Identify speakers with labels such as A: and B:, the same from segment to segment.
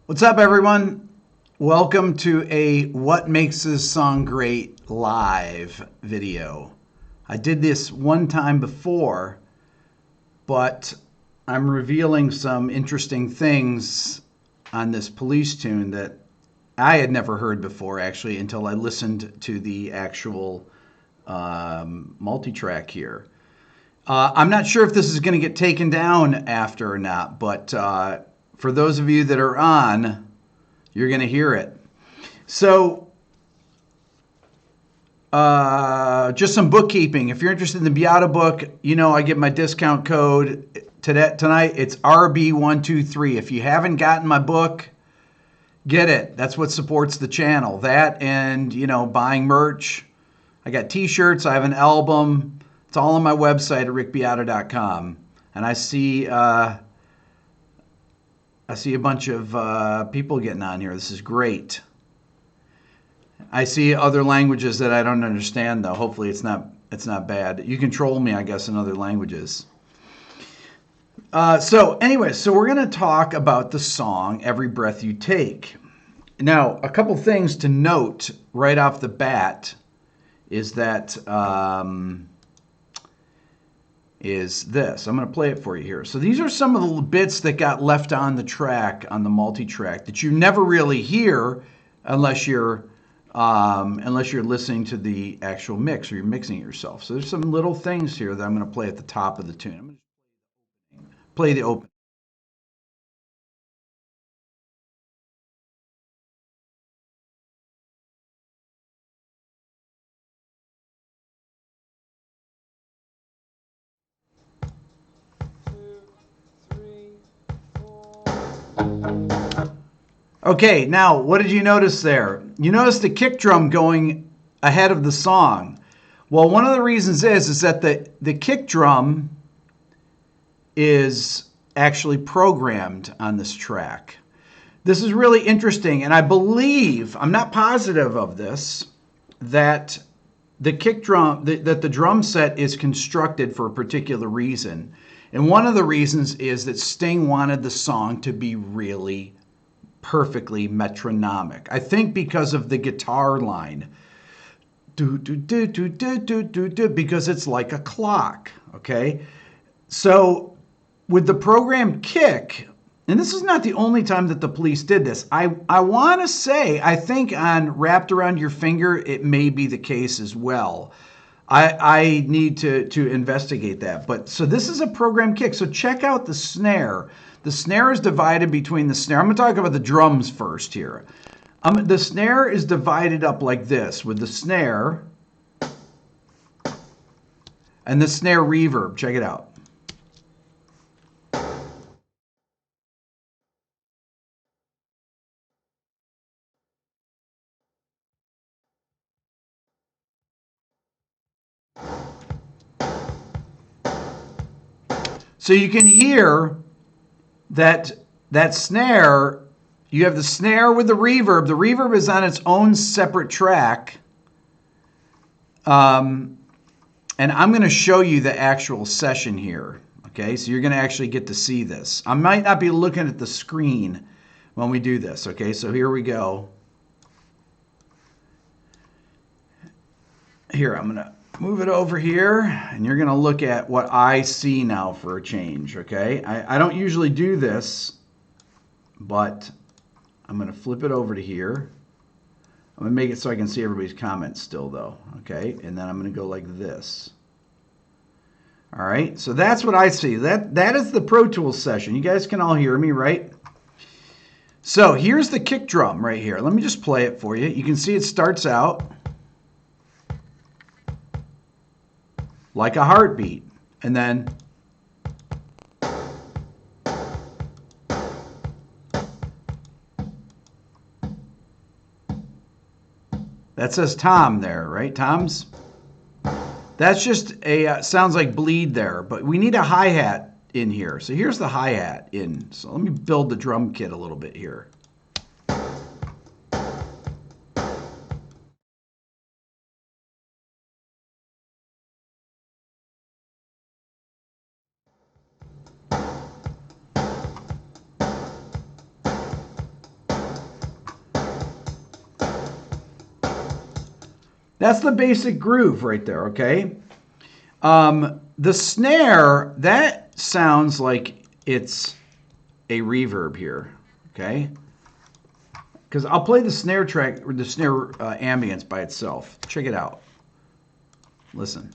A: What's up, everyone? Welcome to a What Makes This Song Great live video. I did this one time before, but I'm revealing some interesting things on this police tune that I had never heard before, actually, until I listened to the actual multi-track here. I'm not sure if this is going to get taken down after or not, but for those of you that are on, you're going to hear it. So, just some bookkeeping. If you're interested in the Beato book, you know I give my discount code tonight. It's RB123. If you haven't gotten my book, get it. That's what supports the channel. That and, you know, buying merch. I got t-shirts. I have an album. It's all on my website at rickbeato.com. And I see a bunch of people getting on here. This is great. I see other languages that I don't understand, though. Hopefully it's not bad. You can troll me, I guess, in other languages. So we're going to talk about the song Every Breath You Take. Now, a couple things to note right off the bat is that is this. I'm going to play it for you here. So these are some of the bits that got left on the track, on the multi-track, that you never really hear unless you're listening to the actual mix or you're mixing it yourself. So there's some little things here that I'm going to play at the top of the tune. I'm going to play the open. Okay, now what did you notice there? You noticed the kick drum going ahead of the song. Well, one of the reasons is that the kick drum is actually programmed on this track. This is really interesting, and I believe, I'm not positive of this, that the kick drum, that the drum set is constructed for a particular reason. And one of the reasons is that Sting wanted the song to be really perfectly metronomic. I think because of the guitar line. Do, do, do, do, do, do, do, do, because it's like a clock, okay? So with the program kick, and this is not the only time that the police did this. I want to say, I think on Wrapped Around Your Finger, it may be the case as well. I need to investigate that. But so this is a program kick. So check out the snare. The snare is divided between the snare. I'm going to talk about the drums first here. The snare is divided up like this, with the snare and the snare reverb. Check it out. So you can hear that snare. You have the snare with the reverb. The reverb is on its own separate track. And I'm going to show you the actual session here. Okay, so you're going to actually get to see this. I might not be looking at the screen when we do this. Okay, so here we go. Here, I'm going to move it over here, and you're going to look at what I see now for a change. Okay, I don't usually do this, but I'm going to flip it over to here. I'm going to make it so I can see everybody's comments still, though. Okay, and then I'm going to go like this. All right, so that's what I see. That is the Pro Tools session. You guys can all hear me, right? So here's the kick drum right here. Let me just play it for you. You can see it starts out like a heartbeat, and then that says Tom there, right? Tom's. That's just a, sounds like bleed there, but we need a hi-hat in here. So here's the hi-hat in. So let me build the drum kit a little bit here. That's the basic groove right there, okay? The snare, that sounds like it's a reverb here, okay? Because I'll play the snare track, or the snare ambience by itself. Check it out. Listen.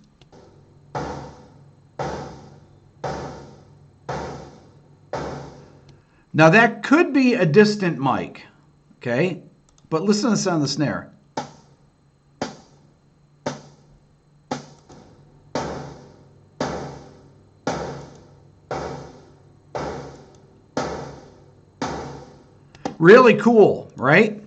A: Now that could be a distant mic, okay? But listen to the sound of the snare. Really cool, right?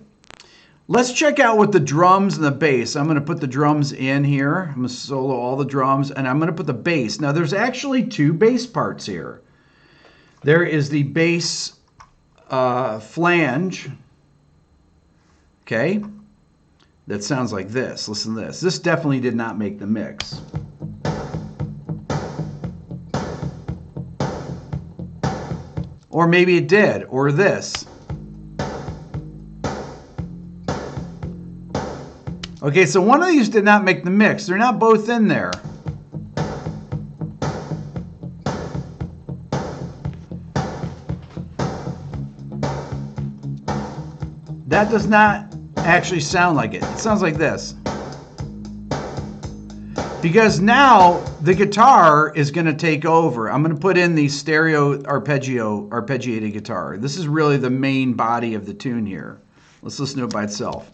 A: Let's check out with the drums and the bass. I'm going to put the drums in here. I'm going to solo all the drums, and I'm going to put the bass. Now, there's actually two bass parts here. There is the bass flange, okay? That sounds like this. Listen to this. This definitely did not make the mix. Or maybe it did, or this. Okay, so one of these did not make the mix. They're not both in there. That does not actually sound like it. It sounds like this. Because now the guitar is going to take over. I'm going to put in the stereo arpeggiated guitar. This is really the main body of the tune here. Let's listen to it by itself.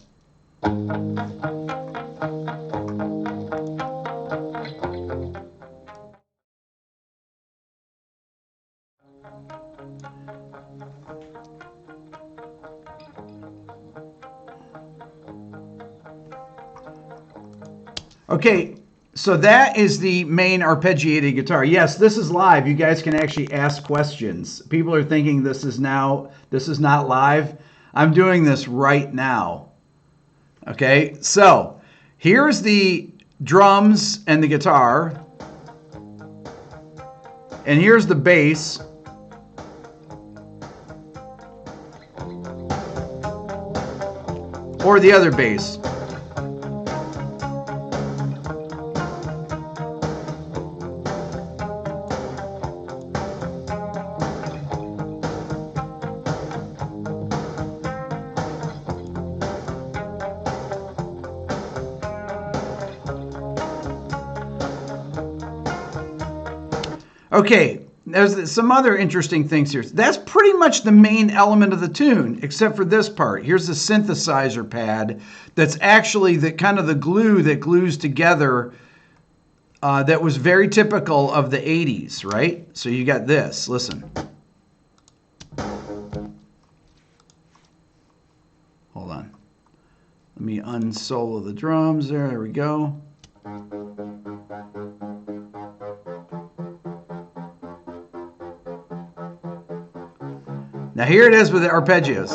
A: Okay, so that is the main arpeggiated guitar. Yes, this is live. You guys can actually ask questions. People are thinking this is not live. I'm doing this right now. Okay, so here's the drums and the guitar. And here's the bass. Or the other bass. Okay, there's some other interesting things here. That's pretty much the main element of the tune, except for this part. Here's the synthesizer pad that's actually the kind of the glue that glues together that was very typical of the 80s, right? So you got this. Listen. Hold on. Let me unsolo the drums there. There we go. Now here it is with the arpeggios.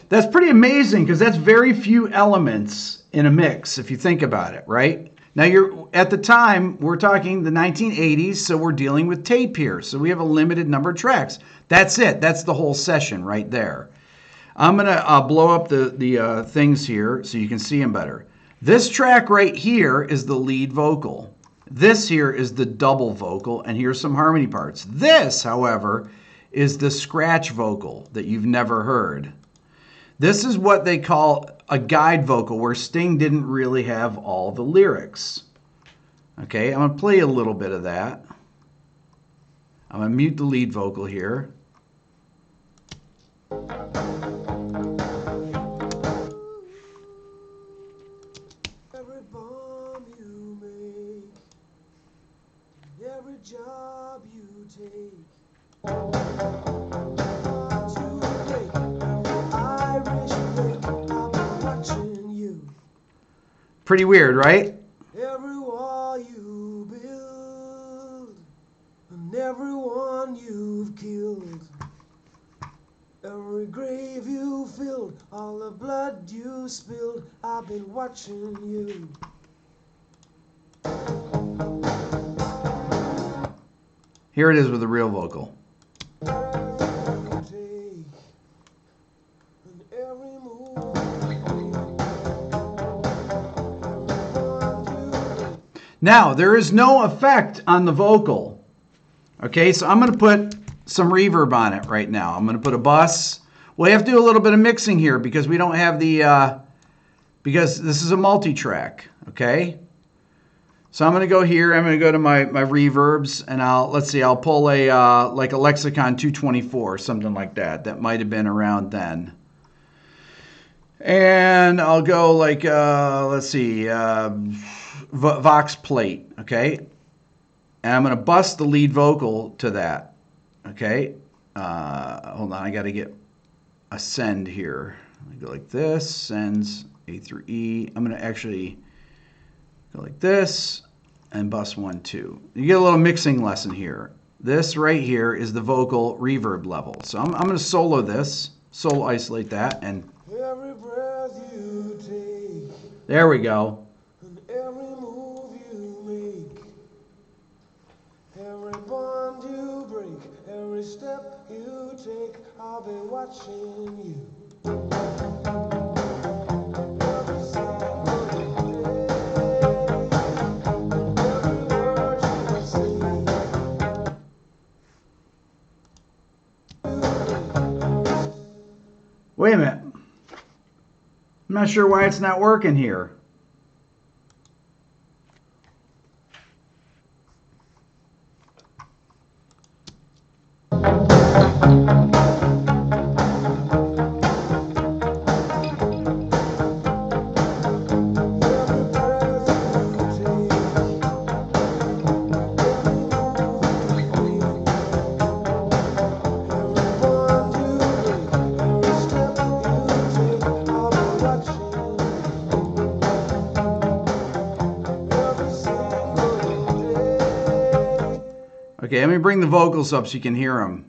A: That's pretty amazing because that's very few elements in a mix if you think about it, right? Now, at the time, we're talking the 1980s, so we're dealing with tape here. So we have a limited number of tracks. That's it. That's the whole session right there. I'm going to blow up the things here so you can see them better. This track right here is the lead vocal. This here is the double vocal, and here's some harmony parts. This, however, is the scratch vocal that you've never heard. This is what they call a guide vocal, where Sting didn't really have all the lyrics. Okay, I'm going to play a little bit of that. I'm going to mute the lead vocal here.
B: Every bomb you make, every job you take,
A: Pretty weird, right?
B: Every wall you build, and everyone you've killed, Every grave you filled, all the blood you spilled, I've been watching you.
A: Here it is with the real vocal. Now, there is no effect on the vocal. Okay, so I'm going to put some reverb on it right now. I'm going to put a bus. We have to do a little bit of mixing here because we don't have the, because this is a multi-track, okay? So I'm going to go here. I'm going to go to my reverbs, and let's see, I'll pull a, like a Lexicon 224, something like that. That might have been around then. And I'll go like, let's see, Vox plate, okay? And I'm going to bust the lead vocal to that, okay? Hold on, I got to get a send here. I go like this, sends A through E. I'm going to actually go like this and bust 1, 2. You get a little mixing lesson here. This right here is the vocal reverb level. So I'm going to solo this, solo isolate that, and
B: every breath you take,
A: there we go.
B: and every move you make, every bond you break, every step you take, I'll be watching you. Every single day, every word you say.
A: Wait a minute. I'm not sure why it's not working here. Okay, let me bring the vocals up so you can hear them.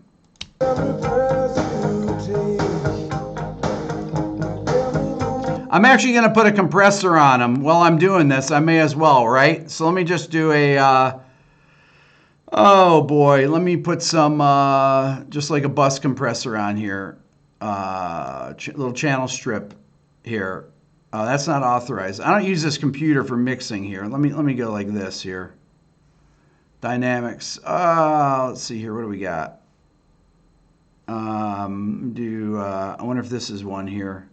A: I'm actually going to put a compressor on them while I'm doing this. I may as well, right? So let me just do a, oh boy, let me put some, just like a bus compressor on here. Little channel strip here. That's not authorized. I don't use this computer for mixing here. Let me go like this here. Dynamics. Let's see here. What do we got? I wonder if this is one here.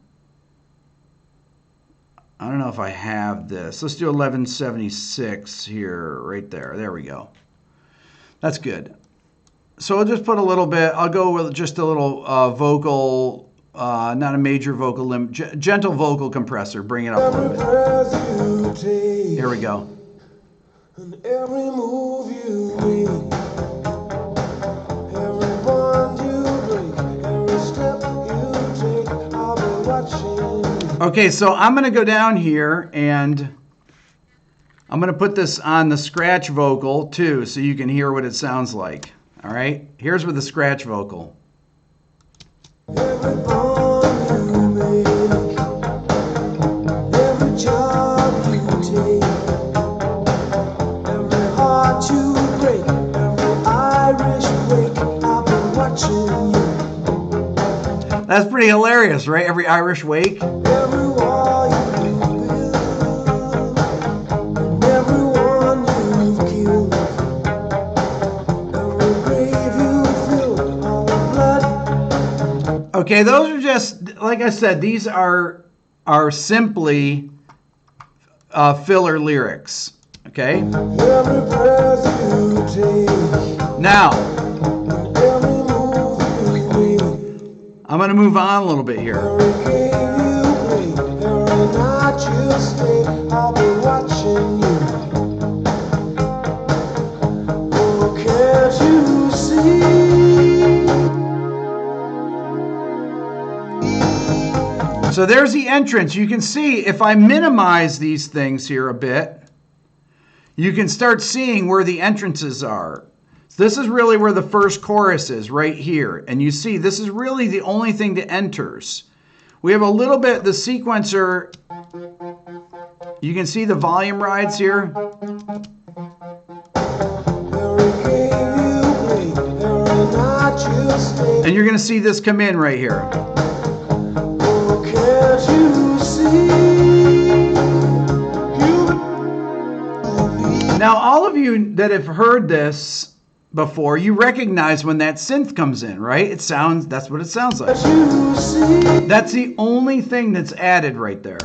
A: I don't know if I have this. Let's do 1176 here, right there. There we go. That's good. So I'll just put a little bit. I'll go with just a little vocal, not a major vocal limit, gentle vocal compressor. Bring it up a little bit. Here we go.
B: And every move you make, every bond you break, every step you take, I'll be watching.
A: Okay, so I'm going to go down here and I'm going to put this on the scratch vocal too so you can hear what it sounds like. All right, here's with the scratch vocal.
B: Every bond you make, every job you take, you break, every Irish wake, I've been watching you.
A: That's pretty hilarious, right? Every Irish wake.
B: Every wall you build, and everyone you've killed, every grave you fill, all the blood.
A: Okay, those are just, like I said, these are simply filler lyrics. Okay?
B: Every breath you take,
A: now,
B: every move you make,
A: I'm going to move on a little bit here.
B: every game you play, every night you stay, I'll be watching you. Oh, can't you see?
A: So there's the entrance. You can see if I minimize these things here a bit, you can start seeing where the entrances are. This is really where the first chorus is, right here. And you see, this is really the only thing that enters. We have a little bit, the sequencer, you can see the volume rides here. And you're going to see this come in right here. Now, all of you that have heard this before, you recognize when that synth comes in, right? It sounds, that's what it sounds like. That's the only thing that's added right there.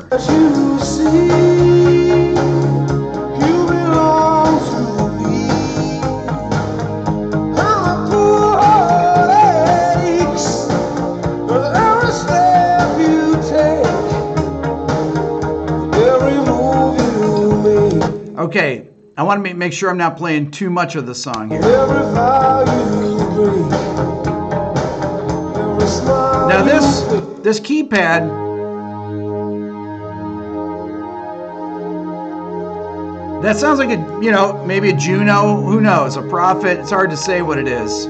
A: Okay. I want to make sure I'm not playing too much of the song here. Now this keypad, that sounds like a, you know, maybe a Juno, who knows, a Prophet. It's hard to say what it is.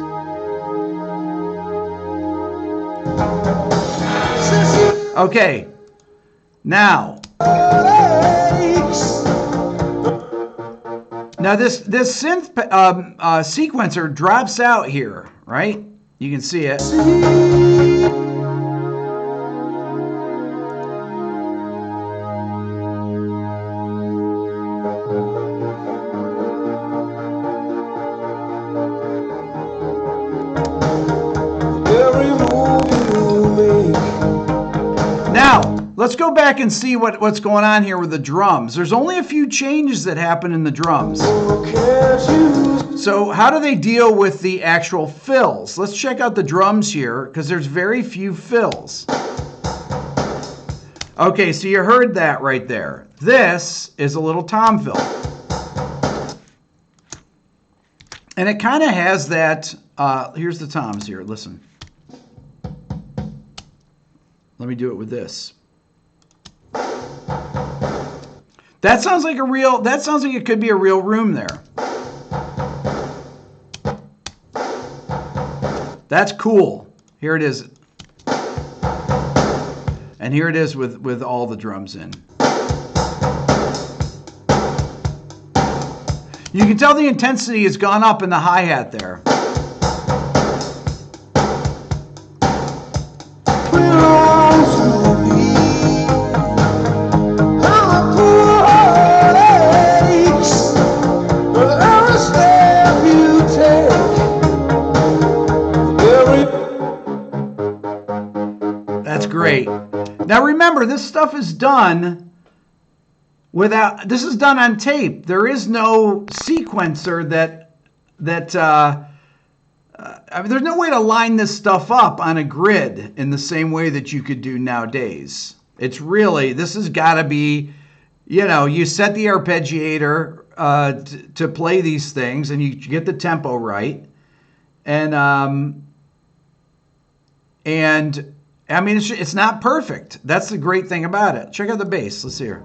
A: Okay, now this synth sequencer drops out here, right? You can see it. Now, let's go back and see what's going on here with the drums. There's only a few changes that happen in the drums. So how do they deal with the actual fills? Let's check out the drums here, because there's very few fills. Okay, so you heard that right there. This is a little tom fill. And it kind of has that, here's the toms here, listen. Let me do it with this. That sounds like it could be a real room there. That's cool. Here it is. And here it is with all the drums in. You can tell the intensity has gone up in the hi-hat there. Great. Now remember, this stuff is done this is done on tape. There is no sequencer I mean, there's no way to line this stuff up on a grid in the same way that you could do nowadays. It's really, this has got to be, you know, you set the arpeggiator to play these things, and you get the tempo right. And I mean, it's not perfect. That's the great thing about it. Check out the bass. Let's hear.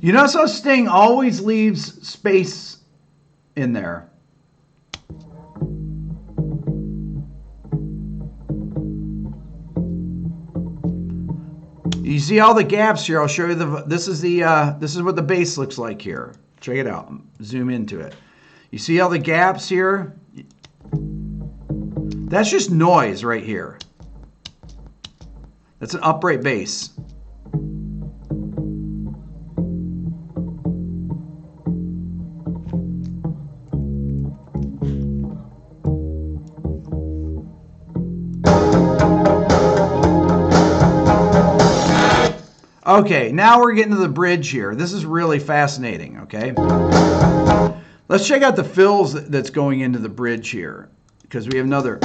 A: You notice how Sting always leaves space in there. You see all the gaps here. I'll show you this is what the bass looks like here. Check it out. Zoom into it. You see all the gaps here? That's just noise right here. That's an upright bass. Okay, now we're getting to the bridge here. This is really fascinating, okay? Let's check out the fills that's going into the bridge here, because we have another.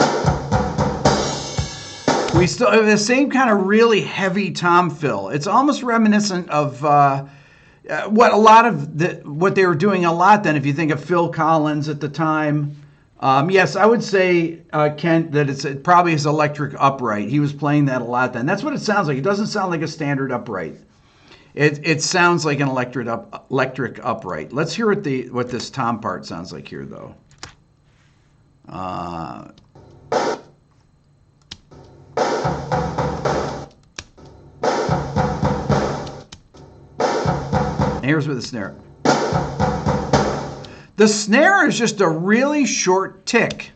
A: We still have the same kind of really heavy tom fill. It's almost reminiscent of what they were doing a lot then, if you think of Phil Collins at the time. Yes, I would say, Kent, that it probably is electric upright. He was playing that a lot then. That's what it sounds like. It doesn't sound like a standard upright. It sounds like an electric upright. Let's hear what this tom part sounds like here, though. Here's with the snare. The snare is just a really short tick.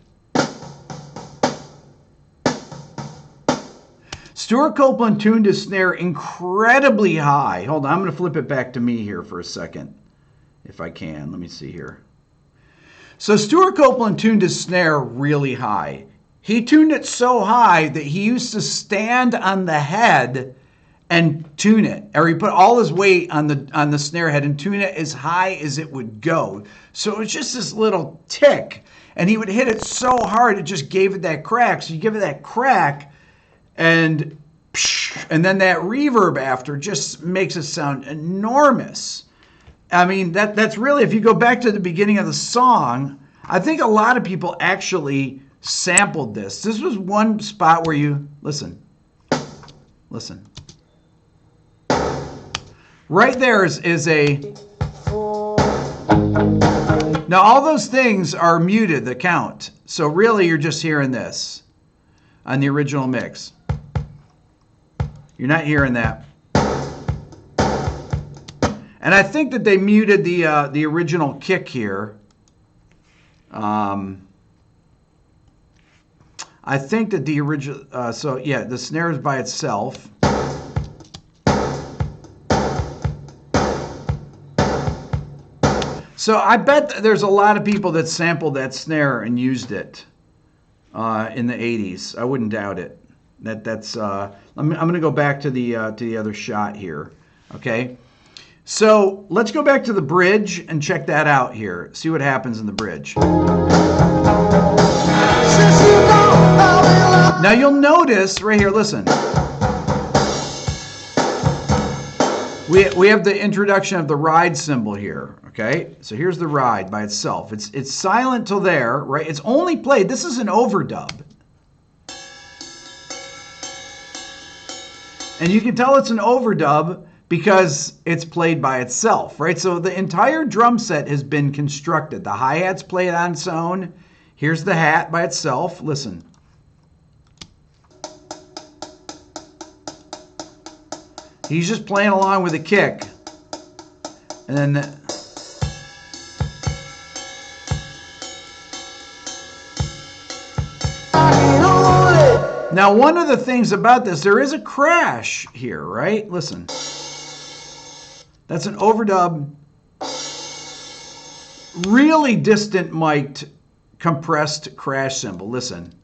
A: Stuart Copeland tuned his snare incredibly high. Hold on, I'm going to flip it back to me here for a second, if I can. Let me see here. So Stuart Copeland tuned his snare really high. He tuned it so high that he used to stand on the head and tune it, or he put all his weight on the snare head and tune it as high as it would go. So it was just this little tick, and he would hit it so hard it just gave it that crack. So you give it that crack, and then that reverb after just makes it sound enormous. I mean, that's really, if you go back to the beginning of the song, I think a lot of people actually sampled this. This was one spot where you listen. Right there is a... Now, all those things are muted, the count. So really, you're just hearing this on the original mix. You're not hearing that. And I think that they muted the original kick here. I think that the original... so, yeah, the snare is by itself. So I bet there's a lot of people that sampled that snare and used it in the 80s. I wouldn't doubt it. That's. I'm going to go back to the other shot here. Okay. So let's go back to the bridge and check that out here. See what happens in the bridge. Now you'll notice right here. Listen. We have the introduction of the ride cymbal here, okay? So here's the ride by itself. It's silent till there, right? It's only played, this is an overdub. And you can tell it's an overdub because it's played by itself, right? So the entire drum set has been constructed. The hi-hat's played on its own. Here's the hat by itself. Listen. He's just playing along with the kick. And then... Now, one of the things about this, there is a crash here, right? Listen. That's an overdub. Really distant mic'd, compressed crash cymbal. Listen.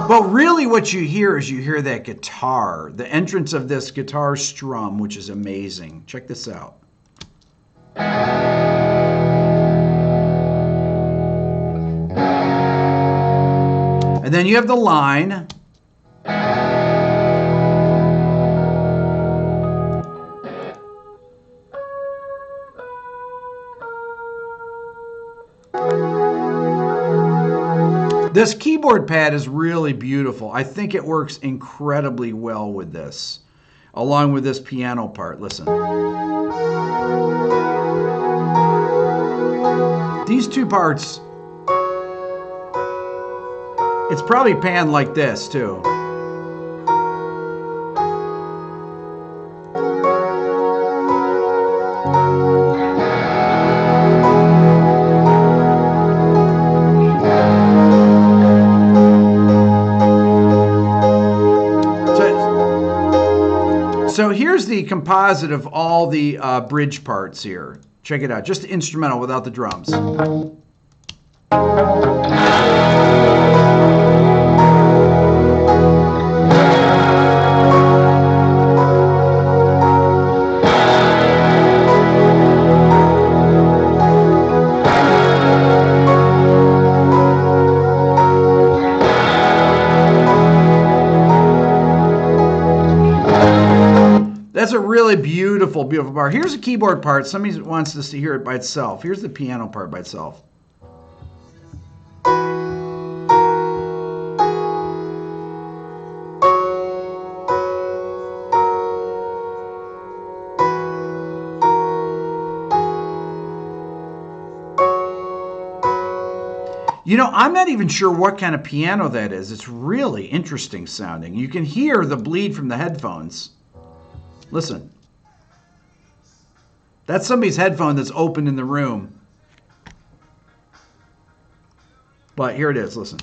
A: But really what you hear is you hear that guitar, the entrance of this guitar strum, which is amazing. Check this out. And then you have the line. This keyboard pad is really beautiful. I think it works incredibly well with this, along with this piano part. Listen. These two parts, it's probably panned like this too. So here's the composite of all the bridge parts here. Check it out, just the instrumental without the drums. That's a really beautiful, beautiful part. Here's a keyboard part. Somebody wants us to hear it by itself. Here's the piano part by itself. You know, I'm not even sure what kind of piano that is. It's really interesting sounding. You can hear the bleed from the headphones. Listen. That's somebody's headphone that's open in the room. But here it is, listen.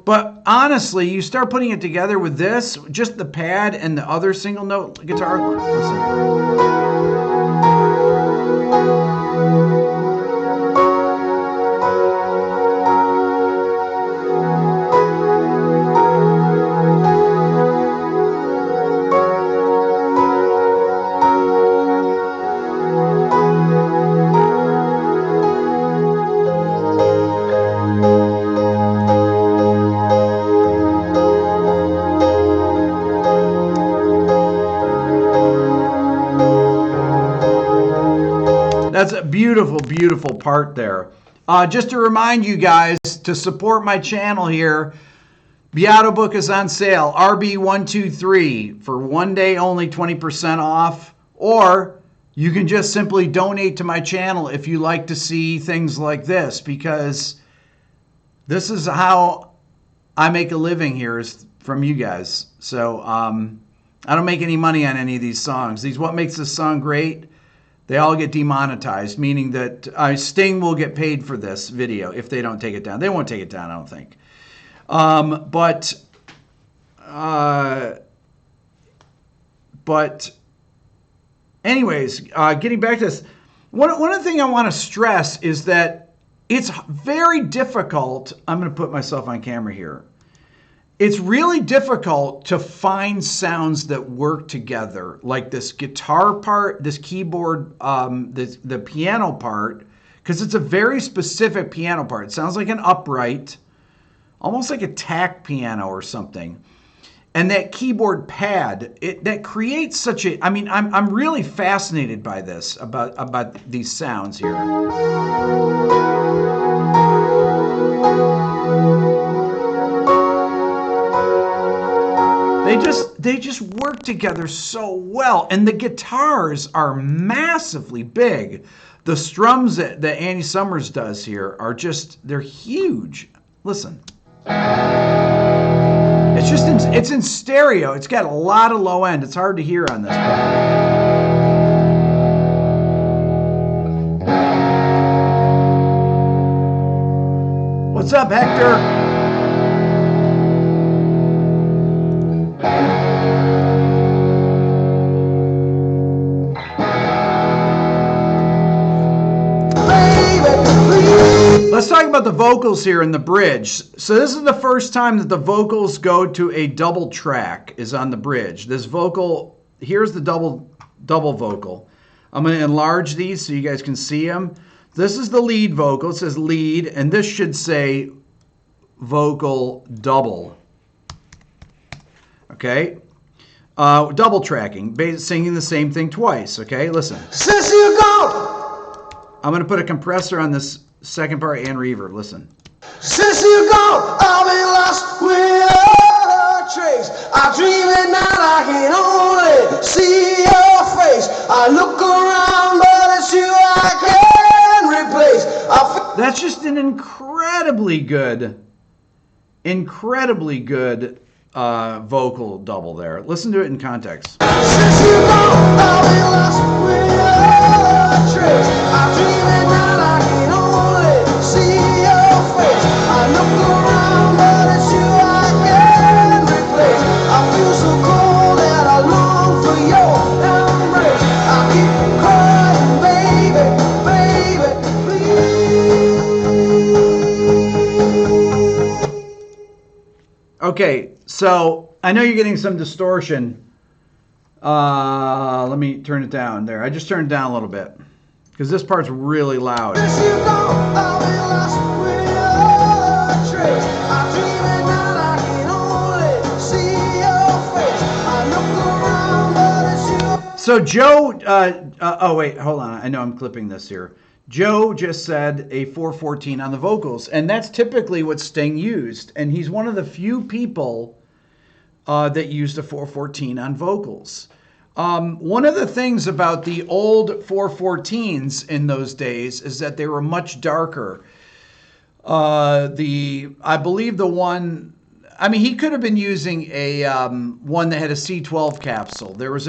A: But honestly, you start putting it together with this, just the pad and the other single note guitar. Listen. That's a beautiful, beautiful part there. Just to remind you guys to support my channel here, Beato Book is on sale, RB123 for 1 day only, 20% off. Or you can just simply donate to my channel if you like to see things like this, because this is how I make a living here, is from you guys. So I don't make any money on any of these songs. What makes this song great? They all get demonetized, meaning that Sting will get paid for this video if they don't take it down. They won't take it down, I don't think. But anyways, getting back to this, one of the things I want to stress is that it's very difficult. I'm going to put myself on camera here. It's really difficult to find sounds that work together, like this guitar part, this keyboard, the piano part, because it's a very specific piano part. It sounds like an upright, almost like a tack piano or something. And that keyboard pad, that creates such a, I mean, I'm really fascinated by this, about these sounds here. They just work together so well, and the guitars are massively big. The strums that Andy Summers does here are they're huge. Listen. It's in stereo. It's got a lot of low end. It's hard to hear on this part. What's up, Hector? Let's talk about the vocals here in the bridge. So this is the first time that the vocals go to a double track, is on the bridge. This vocal, here's the double vocal. I'm going to enlarge these so you guys can see them. This is the lead vocal. It says lead, and this should say vocal double. Okay? Double tracking, singing the same thing twice. Okay, listen.
B: Since you gone,
A: I'm going to put a compressor on this second part and reverb. Listen.
B: since you gone, I've been lost without a trace. I dream at night, I can only see your face. I look around, but it's you I can't replace.
A: That's just an incredibly good vocal double there. Listen to it in context.
B: Since you gone, I've been lost without a trace. I dream at night, I can only see your face. I look around, but it's you I can't replace. I feel so cold that I long for your embrace. I keep crying, baby, baby, please.
A: Okay, so I know you're getting some distortion. Let me turn it down there. I just turned it down a little bit because this part's really loud. So Joe, oh wait, hold on. I know I'm clipping this here. Joe just said a 414 on the vocals, and that's typically what Sting used. And he's one of the few people that used a 414 on vocals. One of the things about the old 414s in those days is that they were much darker. I believe the one, I mean, he could have been using a one that had a C12 capsule. There was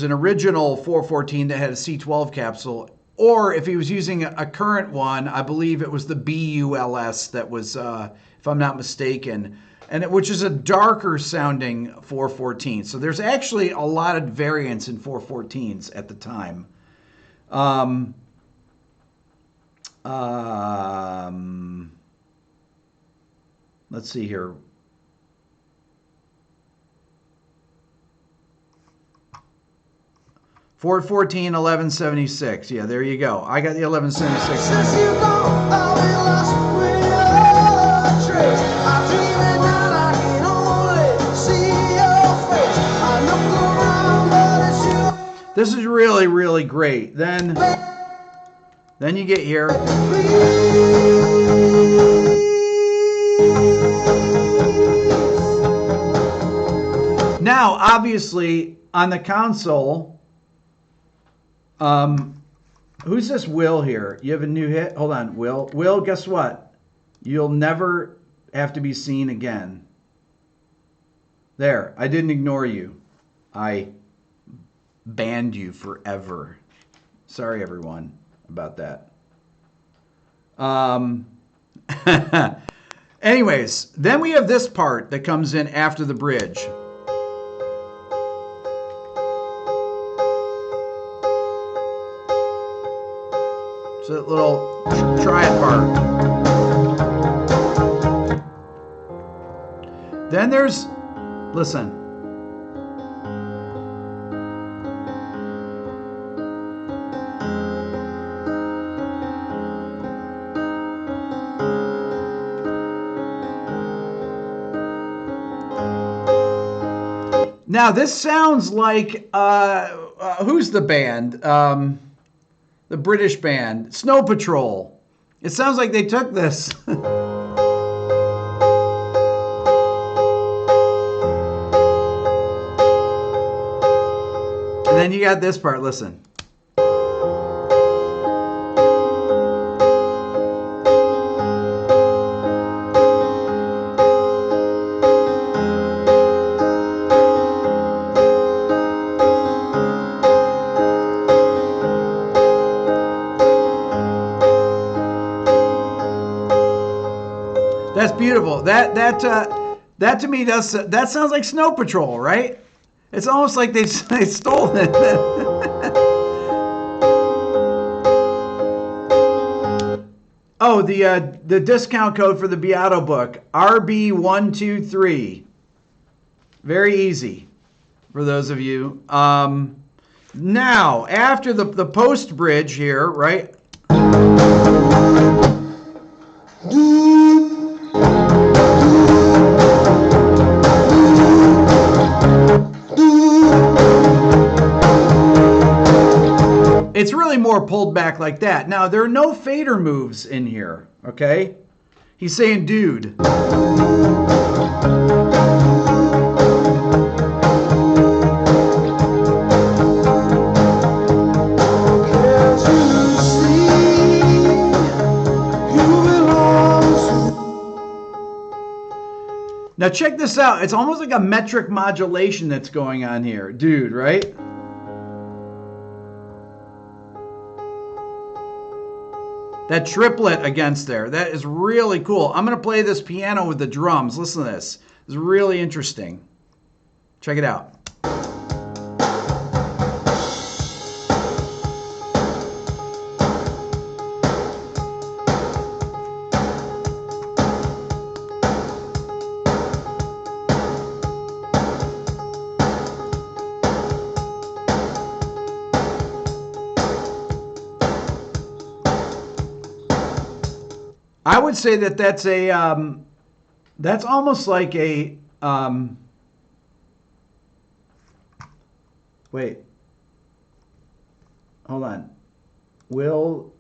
A: an original 414 that had a C12 capsule, or if he was using a current one, I believe it was the BULS that was, if I'm not mistaken, which is a darker sounding 414. So there's actually a lot of variance in 414s at the time. Let's see here. Ford 14 1176. Yeah, there you go. I got the 1176.
B: Since you gone, I've been lost without a trace. I'm dreaming that I can only see your face. I look around, but it's you.
A: This is really, really great. Then you get here. Now, obviously, on the console, who's this Will here? You have a new hit? Hold on, Will. Will, guess what? You'll never have to be seen again. There, I didn't ignore you. I banned you forever. Sorry, everyone, about that. Anyways, then we have this part that comes in after the bridge. So that little triad part. Then there's, listen. Now this sounds like, who's the band? The British band, Snow Patrol. It sounds like they took this. And then you got this part, listen. That's beautiful. That to me that sounds like Snow Patrol, right? It's almost like they stole it. Oh, the discount code for the Beato book, RB123. Very easy for those of you. Now, after the post bridge here, right? It's really more pulled back like that. Now, there are no fader moves in here, okay? He's saying, dude. Now, check this out. It's almost like a metric modulation that's going on here. Dude, right? That triplet against there, that is really cool. I'm going to play this piano with the drums. Listen to this. It's really interesting. Check it out. I would say that that's a, that's almost like a, wait, hold on. Will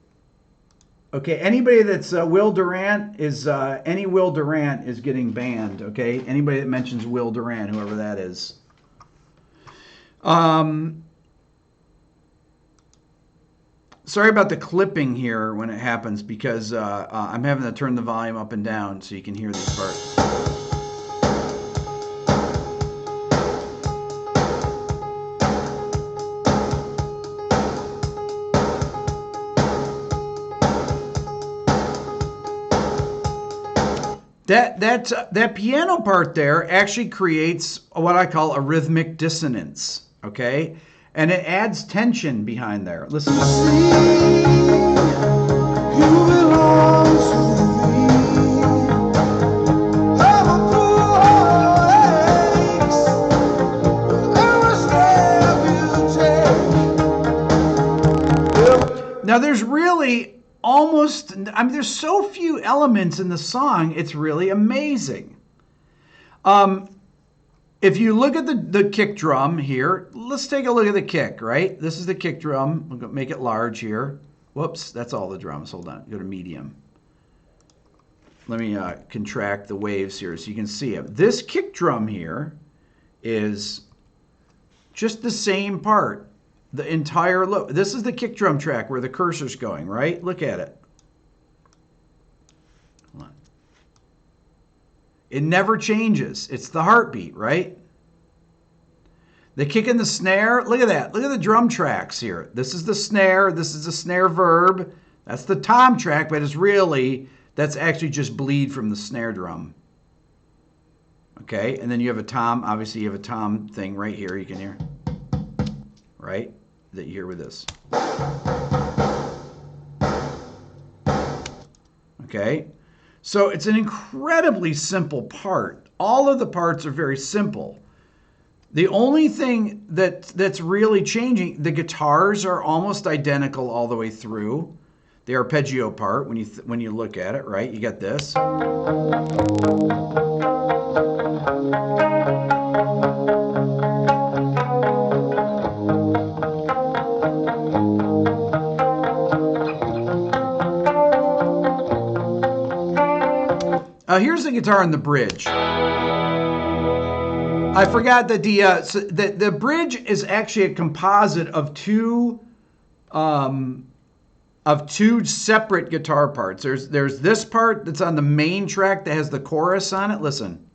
A: Okay, anybody that's Will Durant is any Will Durant is getting banned. Okay, anybody that mentions Will Durant, whoever that is. Sorry about the clipping here when it happens because I'm having to turn the volume up and down so you can hear these parts. That piano part there actually creates what I call a rhythmic dissonance, okay? And it adds tension behind there. Listen. Now there's really almost, I mean, there's so few elements in the song, it's really amazing. If you look at the kick drum here, let's take a look at the kick, right? This is the kick drum. We'll make it large here. Whoops, that's all the drums. Hold on, go to medium. Let me contract the waves here so you can see it. This kick drum here is just the same part. The entire look. This is the kick drum track where the cursor's going, right? Look at it. Hold on. It never changes. It's the heartbeat, right? The kick and the snare, look at that. Look at the drum tracks here. This is the snare. This is the snare verb. That's the tom track, but it's really, that's actually just bleed from the snare drum. Okay, and then you have a tom. Obviously, you have a tom thing right here you can hear. Right? That you hear with this. Okay? So it's an incredibly simple part. All of the parts are very simple. The only thing that's really changing, the guitars are almost identical all the way through. The arpeggio part, when you look at it, right? You got this. Here's the guitar and the bridge. I forgot that the bridge is actually a composite of two separate guitar parts. There's this part that's on the main track that has the chorus on it. Listen.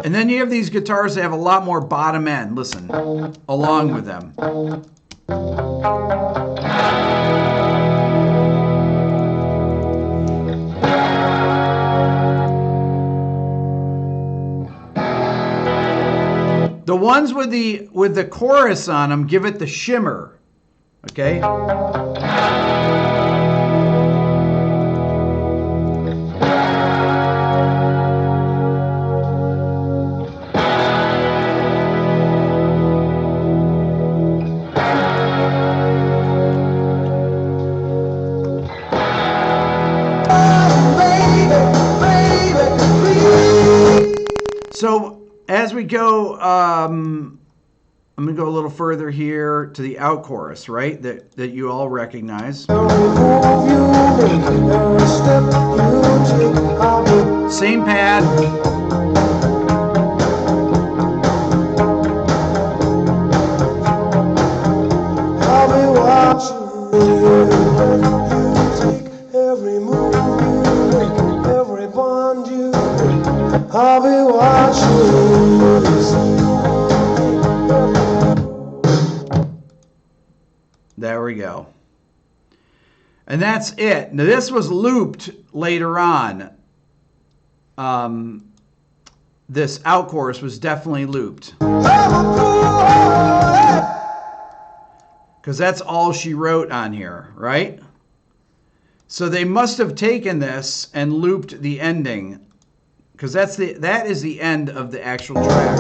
A: And then you have these guitars that have a lot more bottom end. Listen, along with them. The ones with the chorus on them give it the shimmer. Okay? So as we go, I'm going to go a little further here to the out chorus, right? That you all recognize. Same pad. I'll be watching you take every move you make, every bond you make. I'll be watching you. There we go. And that's it. Now this was looped later on. This out chorus was definitely looped. Because that's all she wrote on here, right? So they must have taken this and looped the ending. Because that is the end of the actual track.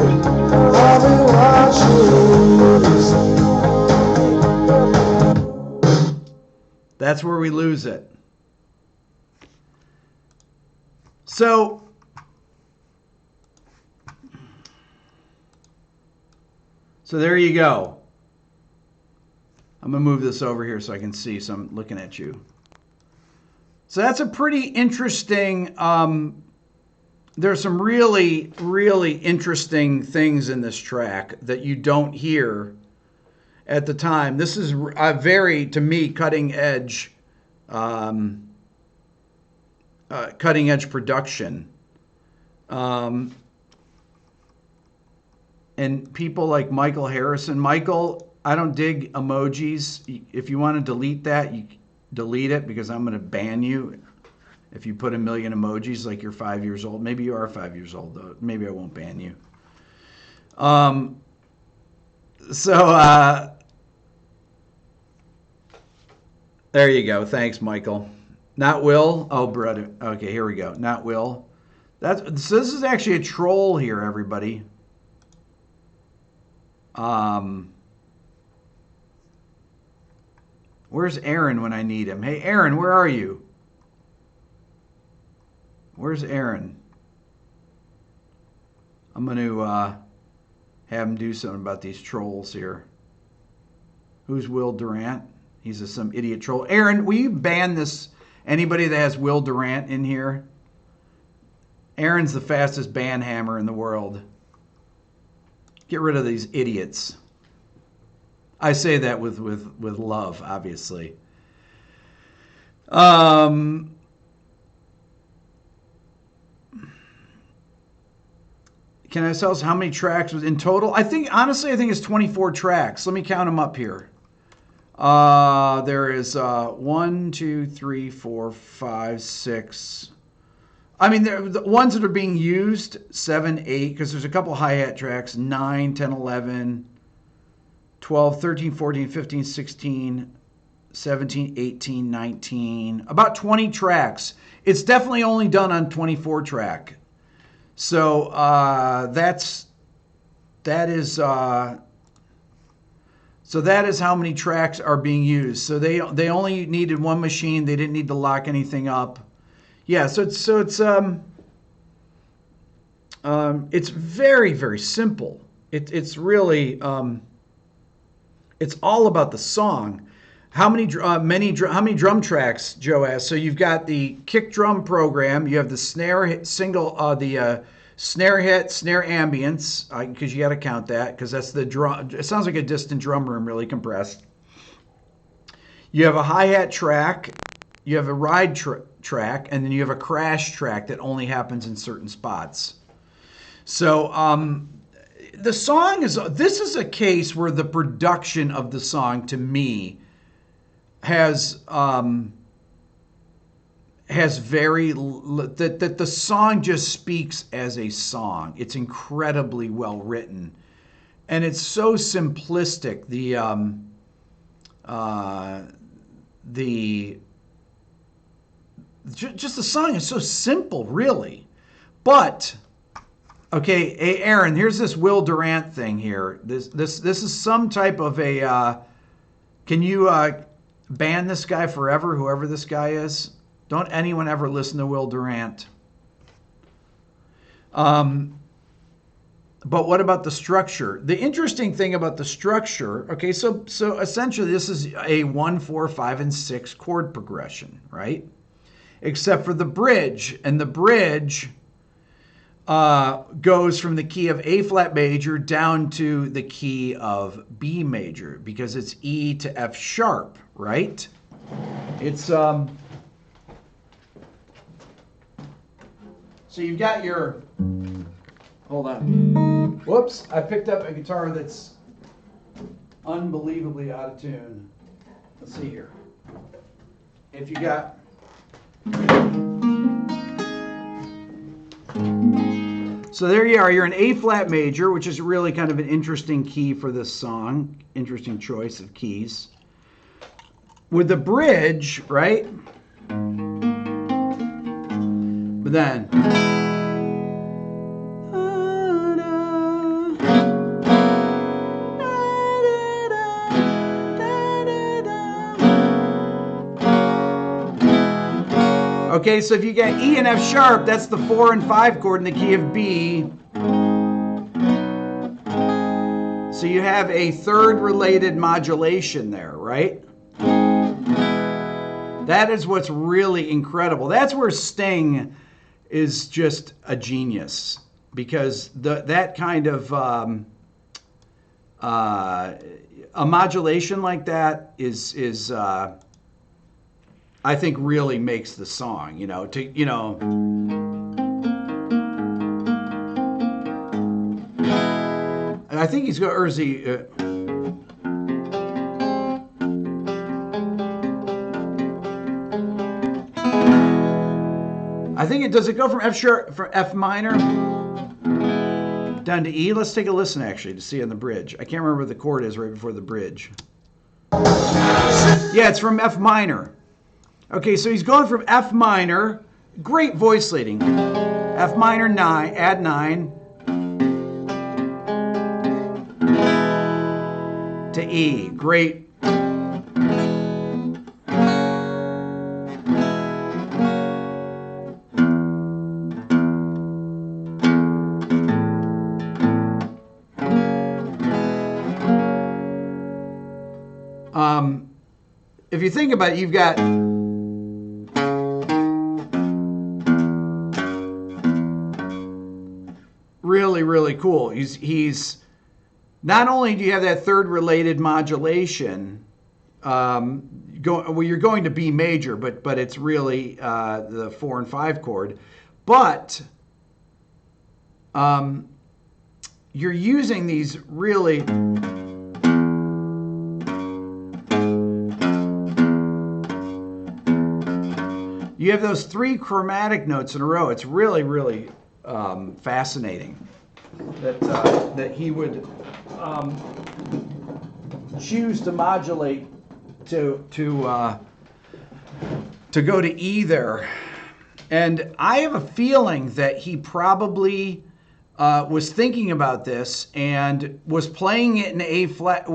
A: That's where we lose it. So So there you go. I'm going to move this over here so I can see, so I'm looking at you. So that's a pretty interesting, there's some really, really interesting things in this track that you don't hear at the time. This is a very, to me, cutting edge production. And people like Michael Harrison. Michael, I don't dig emojis. If you want to delete that, you delete it, because I'm going to ban you if you put a million emojis like you're 5 years old. Maybe you are 5 years old, though. Maybe I won't ban you. There you go. Thanks, Michael. Not Will. Oh, brother. Okay, here we go. Not Will. So this is actually a troll here, everybody. Where's Aaron when I need him? Hey, Aaron, where are you? Where's Aaron? I'm going to have him do something about these trolls here. Who's Will Durant? He's some idiot troll. Aaron, will you ban this? Anybody that has Will Durant in here? Aaron's the fastest ban hammer in the world. Get rid of these idiots. I say that with love, obviously. Can I tell us how many tracks was in total? Honestly, I think it's 24 tracks. Let me count them up here. There is 1, 2, 3, 4, 5, 6. I mean, the ones that are being used, 7, 8, because there's a couple hi-hat tracks, 9, 10, 11, 12, 13, 14, 15, 16, 17, 18, 19, about 20 tracks. It's definitely only done on 24 track. So that is how many tracks are being used. So they only needed one machine. They didn't need to lock anything up. Yeah, so it's very, very simple. It's really it's all about the song. How many drum tracks, Joe asked? So you've got the kick drum program. You have the snare hit, snare hit, snare ambience, because you got to count that, because that's the drum. It sounds like a distant drum room, really compressed. You have a hi-hat track. You have a ride track, and then you have a crash track that only happens in certain spots. So the song this is a case where the production of the song, to me, has that the song just speaks as a song. It's incredibly well written, and it's so simplistic. Just the song is so simple, really. But okay, hey Aaron, here's this Will Durant thing here. This is some type of a. Can you ban this guy forever? Whoever this guy is, don't anyone ever listen to Will Durant. But what about the structure? The interesting thing about the structure, okay, so essentially this is a 1, 4, 5, and 6 chord progression, right? Except for the bridge, and the bridge goes from the key of A flat major down to the key of B major, because it's E to F sharp, right? It's so you've got your, hold on, whoops, I picked up a guitar that's unbelievably out of tune. Let's see here. If you got, so there you are. You're in A flat major, which is really kind of an interesting key for this song. Interesting choice of keys. With the bridge, right? But then, okay, so if you get E and F sharp, that's the 4 and 5 chord in the key of B. So So you have a third related modulation there, right? That is what's really incredible. That's where Sting is just a genius, because that kind of a modulation like that is I think really makes the song. I think he's got Urzi. I think does it go from F sharp, from F minor down to E? Let's take a listen actually to see on the bridge. I can't remember what the chord is right before the bridge. Yeah, it's from F minor. Okay, so he's going from F minor, great voice leading. F minor 9, add 9 to E. Great. If you think about it, you've got really, really cool. He's not only do you have that third related modulation, you're going to B major, but it's really the 4 and 5 chord, but you're using these really you have those 3 chromatic notes in a row. It's really, really fascinating that he would choose to modulate to go to E there. And I have a feeling that he probably was thinking about this and was playing it in A flat.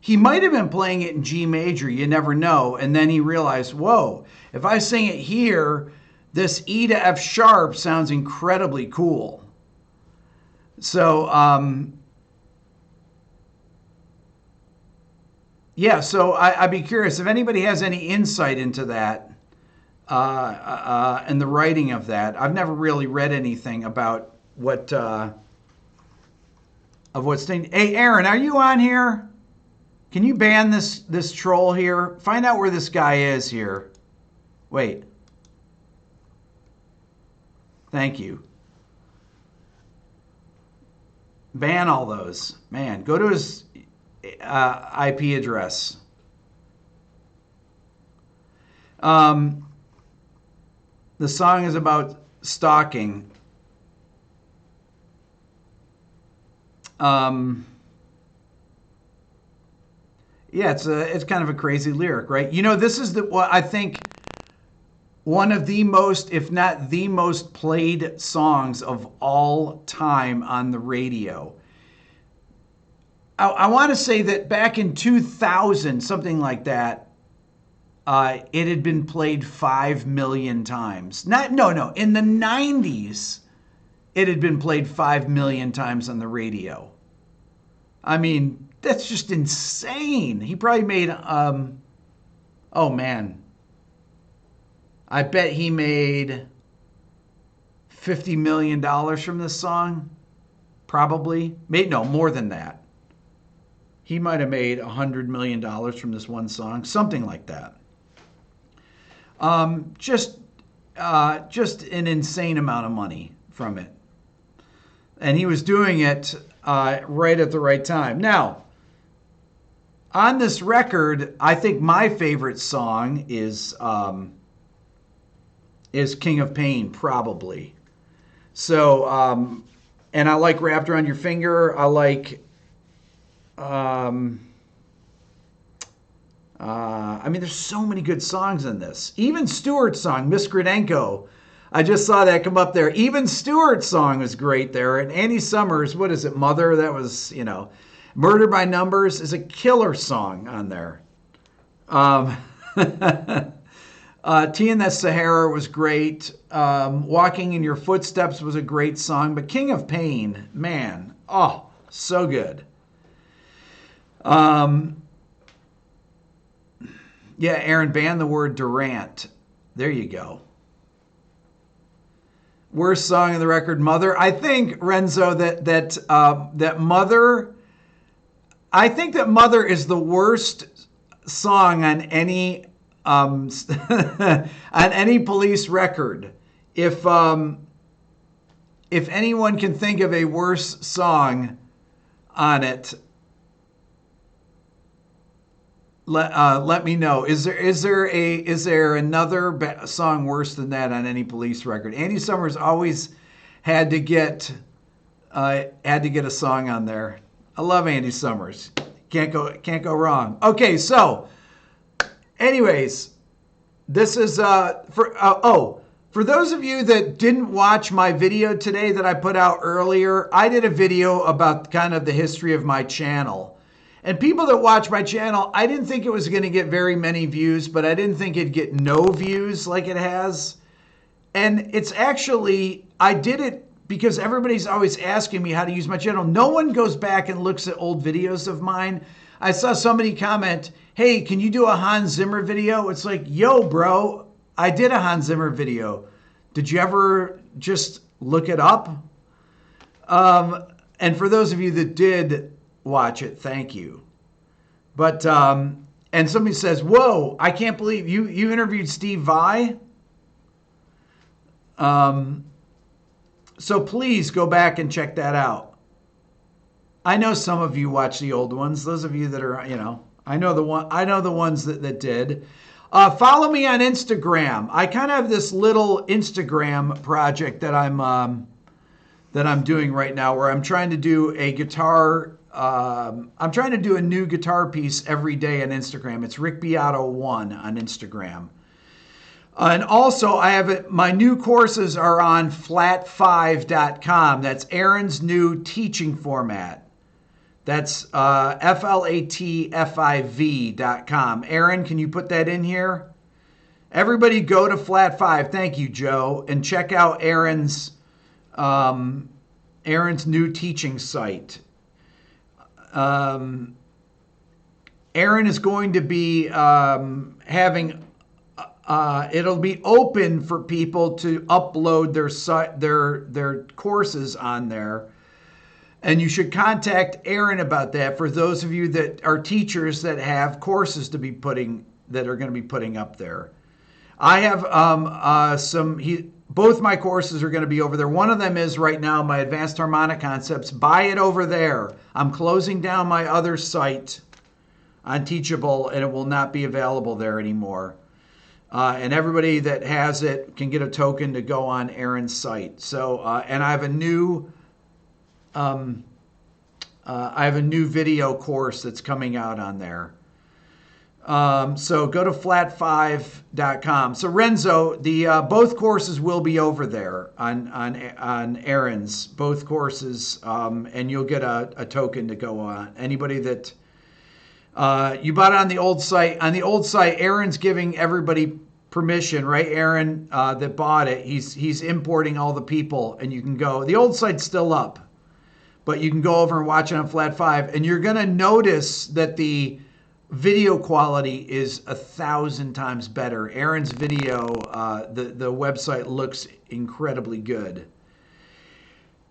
A: He might have been playing it in G major, you never know. And then he realized, whoa, if I sing it here, this E to F sharp sounds incredibly cool. So, yeah, so I'd be curious if anybody has any insight into that and the writing of that. I've never really read anything about what, Sting. Hey, Aaron, are you on here? Can you ban this troll here? Find out where this guy is here. Wait. Thank you. Ban all those. Man, go to his IP address. The song is about stalking. Yeah, it's kind of a crazy lyric, right? This is what I think one of the most, if not the most played songs of all time on the radio. I want to say that back in 2000, something like that, it had been played 5 million times. In the 90s, it had been played 5 million times on the radio. I mean, that's just insane. He probably made, oh man. I bet he made $50 million from this song. Probably. More than that. He might have made $100 million from this one song. Something like that. Just an insane amount of money from it. And he was doing it right at the right time. Now, on this record, I think my favorite song is King of Payne, probably. So, and I like Wrapped Around Your Finger. I like, there's so many good songs in this. Even Stewart's song, Miss Grodenko. I just saw that come up there. Even Stewart's song was great there. And Andy Summers, what is it, Mother? That was, Murder by Numbers is a killer song on there. Tea in the Sahara was great. Walking in Your Footsteps was a great song. But King of Payne, man, oh, so good. Yeah, Aaron, ban the word Durant. There you go. Worst song in the record, Mother. I think, Renzo, that Mother. I think that Mother is the worst song on any on any Police record. If anyone can think of a worse song on it, let me know. Is there another song worse than that on any Police record? Andy Summers always had to get a song on there. I love Andy Summers. Can't go wrong. Okay, so anyways, this is for those of you that didn't watch my video today that I put out earlier, I did a video about kind of the history of my channel. And people that watch my channel, I didn't think it was going to get very many views, but I didn't think it'd get no views like it has. And it's actually, I did it because everybody's always asking me how to use my channel. No one goes back and looks at old videos of mine. I saw somebody comment, hey, can you do a Hans Zimmer video? It's like, yo, bro, I did a Hans Zimmer video. Did you ever just look it up? And for those of you that did watch it, thank you. But, and somebody says, whoa, I can't believe you interviewed Steve Vai. So please go back and check that out. I know some of you watch the old ones. Those of you that are, I know the ones that did. Follow me on Instagram. I kind of have this little Instagram project that I'm doing right now, where I'm trying to do a guitar. I'm trying to do a new guitar piece every day on Instagram. It's Rick Beato 1 on Instagram. And also, I have it. My new courses are on flat5.com. That's Aaron's new teaching format. That's flatfiv.com. Aaron, can you put that in here? Everybody go to Flat5. Thank you, Joe. And check out Aaron's new teaching site. Aaron is going to be having... it'll be open for people to upload their courses on there. And you should contact Aaron about that for those of you that are teachers that have courses that are going to be putting up there. I have both my courses are going to be over there. One of them is right now, my Advanced Harmonic Concepts. Buy it over there. I'm closing down my other site on Teachable, and it will not be available there anymore. And everybody that has it can get a token to go on Aaron's site. So, and I have a new video course that's coming out on there. So go to flat5.com. So Renzo, both courses will be over there on Aaron's, both courses, and you'll get a token to go on. Anybody that you bought it on the old site. On the old site, Aaron's giving everybody permission, right? Aaron that bought it, he's importing all the people, and you can go. The old site's still up, but you can go over and watch it on Flat5, and you're going to notice that the video quality is 1,000 times better. Aaron's video, the website looks incredibly good.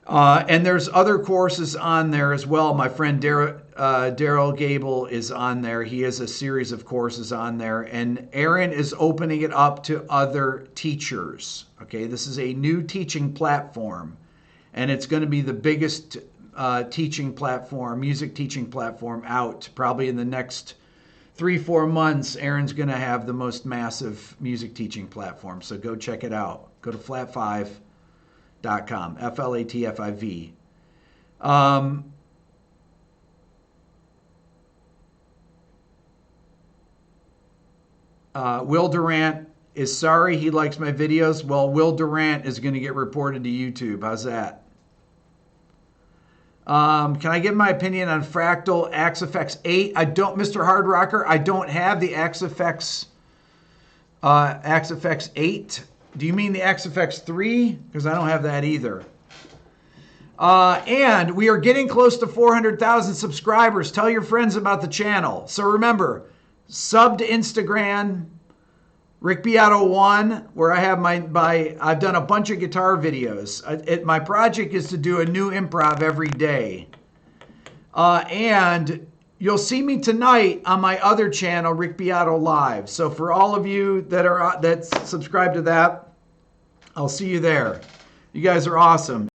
A: And there's other courses on there as well. My friend Daryl Gable is on there. He has a series of courses on there. And Aaron is opening it up to other teachers. Okay, this is a new teaching platform. And it's going to be the biggest teaching platform, music teaching platform out. Probably in the next 3-4 months, Aaron's going to have the most massive music teaching platform. So go check it out. Go to flat5.com, FLATFIV. Will Durant is sorry he likes my videos. Well, Will Durant is going to get reported to YouTube. How's that? Can I give my opinion on Fractal Axe-Fx 8? I don't, Mr. Hard Rocker, I don't have the Axe-Fx 8. Do you mean the Axe-Fx 3? Because I don't have that either. And we are getting close to 400,000 subscribers. Tell your friends about the channel. So remember, sub to Instagram, Rick Beato 1, where I have I've done a bunch of guitar videos. My project is to do a new improv every day. And you'll see me tonight on my other channel, Rick Beato Live. So for all of you that subscribe to that, I'll see you there. You guys are awesome.